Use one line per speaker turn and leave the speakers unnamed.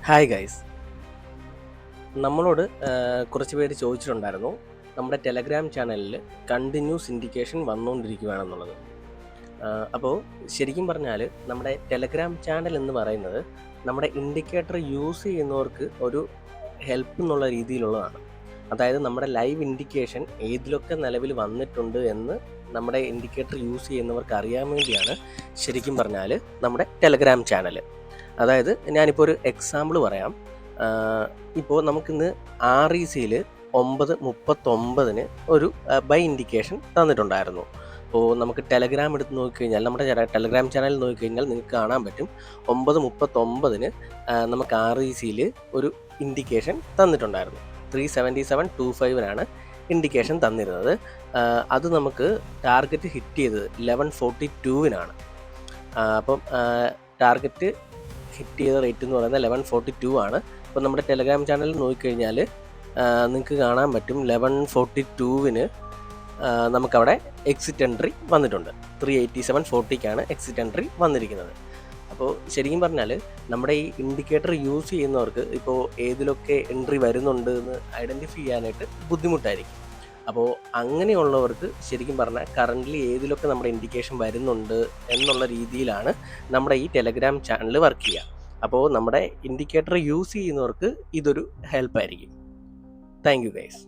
Hi guys, നമ്മളോട് കുറച്ച് പേര് ചോദിച്ചിട്ടുണ്ടായിരുന്നു നമ്മുടെ ടെലഗ്രാം ചാനലിൽ കണ്ടിന്യൂസ് ഇൻഡിക്കേഷൻ വന്നുകൊണ്ടിരിക്കുകയാണെന്നുള്ളത്. അപ്പോൾ ശരിക്കും പറഞ്ഞാൽ നമ്മുടെ ടെലഗ്രാം ചാനൽ എന്ന് പറയുന്നത് നമ്മുടെ ഇൻഡിക്കേറ്റർ യൂസ് ചെയ്യുന്നവർക്ക് ഒരു ഹെൽപ്പ് എന്നുള്ള രീതിയിലുള്ളതാണ്. അതായത് നമ്മുടെ ലൈവ് ഇൻഡിക്കേഷൻ ഏതിലൊക്കെ നിലവിൽ വന്നിട്ടുണ്ട് എന്ന് നമ്മുടെ ഇൻഡിക്കേറ്റർ യൂസ് ചെയ്യുന്നവർക്ക് അറിയാൻ വേണ്ടിയാണ് ശരിക്കും പറഞ്ഞാൽ നമ്മുടെ ടെലഗ്രാം ചാനൽ. അതായത് ഞാനിപ്പോൾ ഒരു എക്സാമ്പിൾ പറയാം. ഇപ്പോൾ നമുക്കിന്ന് RECയിൽ 9:39 ഒരു ബൈ ഇൻഡിക്കേഷൻ തന്നിട്ടുണ്ടായിരുന്നു. അപ്പോൾ നമുക്ക് ടെലഗ്രാം എടുത്ത് നോക്കിക്കഴിഞ്ഞാൽ, നമ്മുടെ ടെലഗ്രാം ചാനൽ നോക്കിക്കഴിഞ്ഞാൽ നിങ്ങൾക്ക് കാണാൻ പറ്റും 9:39 നമുക്ക് RECയിൽ ഒരു ഇൻഡിക്കേഷൻ തന്നിട്ടുണ്ടായിരുന്നു. 377.25 ഇൻഡിക്കേഷൻ തന്നിരുന്നത്. അത് നമുക്ക് ടാർഗറ്റ് ഹിറ്റ് ചെയ്തത് 11:42 അപ്പം ടാർഗറ്റ് ഹിറ്റ് ചെയ്ത റേറ്റ് എന്ന് പറയുന്നത് 11:42 ആണ്. അപ്പോൾ നമ്മുടെ ടെലഗ്രാം ചാനൽ നോക്കിക്കഴിഞ്ഞാൽ നിങ്ങൾക്ക് കാണാൻ പറ്റും 11:42 നമുക്കവിടെ എക്സിറ്റ് എൻട്രി വന്നിട്ടുണ്ട്. 387.40 എക്സിറ്റ് എൻട്രി വന്നിരിക്കുന്നത്. അപ്പോൾ ശരിക്കും പറഞ്ഞാൽ നമ്മുടെ ഈ ഇൻഡിക്കേറ്റർ യൂസ് ചെയ്യുന്നവർക്ക് ഇപ്പോൾ ഏതിലൊക്കെ എൻട്രി വരുന്നുണ്ട് എന്ന് ഐഡൻറ്റിഫൈ ചെയ്യാനായിട്ട് ബുദ്ധിമുട്ടായിരിക്കും. അപ്പോൾ അങ്ങനെയുള്ളവർക്ക് ശരിക്കും പറഞ്ഞാൽ കറൻ്റ്ലി ഏതിലൊക്കെ നമ്മുടെ ഇൻഡിക്കേഷൻ വരുന്നുണ്ട് എന്നുള്ള രീതിയിലാണ് നമ്മുടെ ഈ ടെലഗ്രാം ചാനൽ വർക്ക് ചെയ്യുക. അപ്പോൾ നമ്മുടെ ഇൻഡിക്കേറ്റർ യൂസ് ചെയ്യുന്നവർക്ക് ഇതൊരു ഹെൽപ്പായിരിക്കും. Thank you guys.